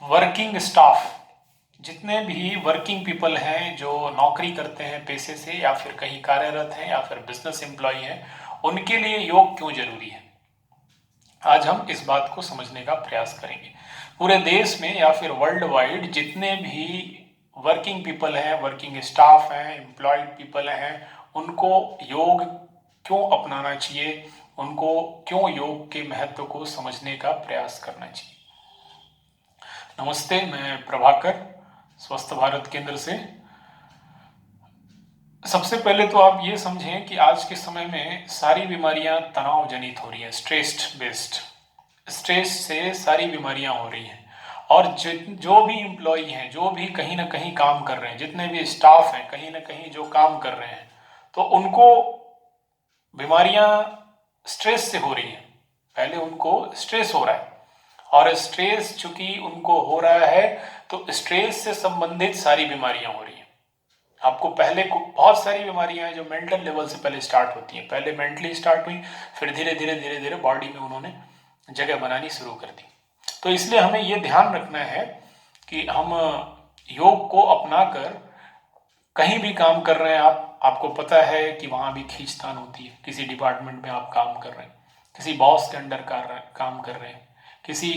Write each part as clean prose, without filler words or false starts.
Working staff, जितने भी working people हैं जो नौकरी करते हैं पेशे से या फिर कहीं कार्यरत हैं या फिर बिजनेस एम्प्लॉय हैं, उनके लिए योग क्यों जरूरी है, आज हम इस बात को समझने का प्रयास करेंगे। पूरे देश में या फिर वर्ल्ड वाइड जितने भी वर्किंग पीपल हैं, वर्किंग स्टाफ हैं, एम्प्लॉयड पीपल हैं, उनको योग क्यों अपनाना चाहिए, उनको क्यों योग के महत्व को समझने का प्रयास करना चाहिए। नमस्ते, मैं प्रभाकर, स्वस्थ भारत केंद्र से। सबसे पहले तो आप ये समझें कि आज के समय में सारी बीमारियां तनाव जनित हो रही हैं, स्ट्रेस से सारी बीमारियां हो रही हैं। और जो भी एम्प्लॉय हैं, जो भी कहीं ना कहीं काम कर रहे हैं, जितने भी स्टाफ हैं कहीं ना कहीं जो काम कर रहे हैं, तो उनको बीमारियां स्ट्रेस से हो रही हैं। पहले उनको स्ट्रेस हो रहा है, और स्ट्रेस चूंकि उनको हो रहा है तो स्ट्रेस से संबंधित सारी बीमारियां हो रही हैं। आपको पहले बहुत सारी बीमारियां हैं जो मेंटल लेवल से पहले स्टार्ट होती हैं, पहले मेंटली स्टार्ट हुई, फिर धीरे धीरे बॉडी में उन्होंने जगह बनानी शुरू कर दी। तो इसलिए हमें ये ध्यान रखना है कि हम योग को अपनाकर कहीं भी काम कर रहे हैं, आपको पता है कि वहां भी खींचतान होती है। किसी डिपार्टमेंट में आप काम कर रहे हैं, किसी बॉस के अंडर काम कर रहे हैं, किसी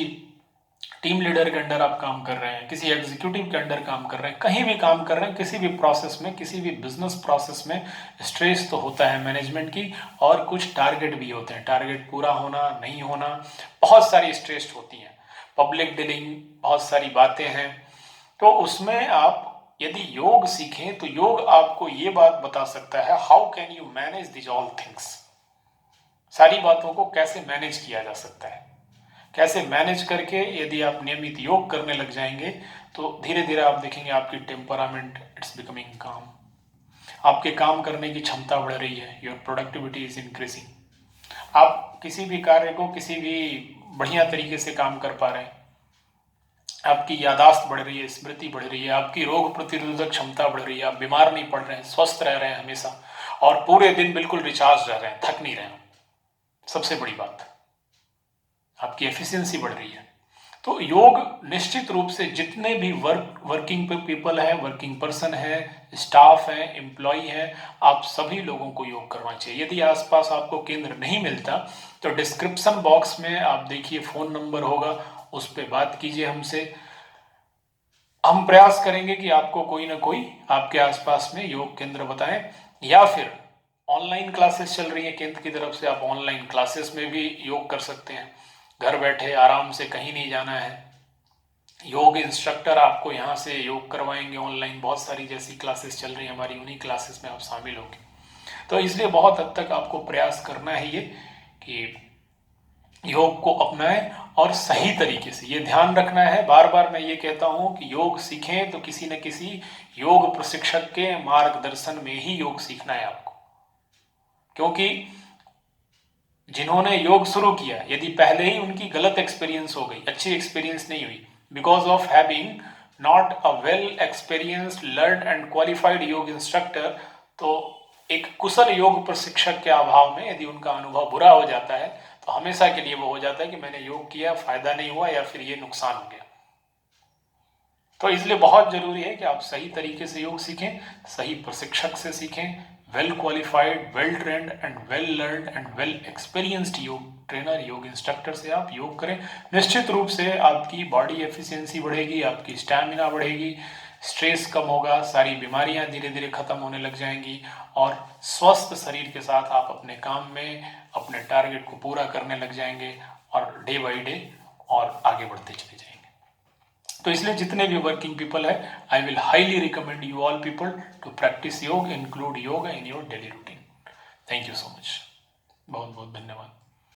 टीम लीडर के अंडर आप काम कर रहे हैं, किसी एग्जीक्यूटिव के अंडर काम कर रहे हैं, कहीं भी काम कर रहे हैं, किसी भी प्रोसेस में, किसी भी बिजनेस प्रोसेस में स्ट्रेस तो होता है मैनेजमेंट की, और कुछ टारगेट भी होते हैं, टारगेट पूरा होना नहीं होना, बहुत सारी स्ट्रेस होती हैं, पब्लिक डीलिंग, बहुत सारी बातें हैं। तो उसमें आप यदि योग सीखें तो योग आपको ये बात बता सकता है, how can you manage this all things. सारी बातों को कैसे मैनेज किया जा सकता है, कैसे मैनेज करके यदि आप नियमित योग करने लग जाएंगे तो धीरे धीरे आप देखेंगे आपकी टेम्परामेंट इट्स बिकमिंग काम, आपके काम करने की क्षमता बढ़ रही है, योर प्रोडक्टिविटी इज इंक्रीजिंग, आप किसी भी कार्य को किसी भी बढ़िया तरीके से काम कर पा रहे हैं, आपकी यादाश्त बढ़ रही है, स्मृति बढ़ रही है, आपकी रोग प्रतिरोधक क्षमता बढ़ रही है, आप बीमार नहीं पड़ रहे हैं, स्वस्थ रह रहे हैं हमेशा, और पूरे दिन बिल्कुल रिचार्ज रह रहे हैं, थक नहीं रहे हैं। सबसे बड़ी बात, आपकी एफिशिएंसी बढ़ रही है। तो योग निश्चित रूप से जितने भी वर्किंग पीपल है, वर्किंग पर्सन है, स्टाफ है, एम्प्लॉय है, आप सभी लोगों को योग करना चाहिए। यदि आसपास आपको केंद्र नहीं मिलता तो डिस्क्रिप्शन बॉक्स में आप देखिए फ़ोन नंबर होगा, उस पर बात कीजिए हमसे। हम प्रयास करेंगे कि आपको कोई ना कोई आपके आसपास में योग केंद्र बताएं, या फिर ऑनलाइन क्लासेस चल रही है केंद्र की तरफ से, आप ऑनलाइन क्लासेस में भी योग कर सकते हैं। घर बैठे आराम से, कहीं नहीं जाना है, योग इंस्ट्रक्टर आपको यहाँ से योग करवाएंगे ऑनलाइन। बहुत सारी जैसी क्लासेस चल रही है हमारी, उन्हीं क्लासेस में आप शामिल होंगे। तो इसलिए बहुत हद तक आपको प्रयास करना है ये कि योग को अपनाएं, और सही तरीके से। ये ध्यान रखना है, बार बार मैं ये कहता हूँ कि योग सीखें तो किसी न किसी योग प्रशिक्षक के मार्गदर्शन में ही योग सीखना है आपको। क्योंकि जिन्होंने योग शुरू किया, यदि पहले ही उनकी गलत एक्सपीरियंस हो गई, अच्छी एक्सपीरियंस नहीं हुई, because of having not a well experienced, learn and qualified योग इंस्ट्रक्टर, तो एक कुशल योग प्रशिक्षक के अभाव में यदि उनका अनुभव बुरा हो जाता है तो हमेशा के लिए वो हो जाता है कि मैंने योग किया, फायदा नहीं हुआ, या फिर ये नुकसान हो गया। तो इसलिए बहुत जरूरी है कि आप सही तरीके से योग सीखें, सही प्रशिक्षक से सीखें, well qualified, well trained and well learned and well experienced योग ट्रेनर, योग इंस्ट्रक्टर से आप योग करें। निश्चित रूप से आपकी बॉडी एफिशिएंसी बढ़ेगी, आपकी स्टैमिना बढ़ेगी, स्ट्रेस कम होगा, सारी बीमारियां धीरे धीरे खत्म होने लग जाएंगी, और स्वस्थ शरीर के साथ आप अपने काम में अपने टारगेट को पूरा करने लग जाएंगे, और डे बाई डे और आगे बढ़ते चले जाएंगे। तो इसलिए जितने भी वर्किंग पीपल है, I will highly recommend you all people to practice yog, include yoga in your daily routine. Thank you so much, बहुत बहुत धन्यवाद।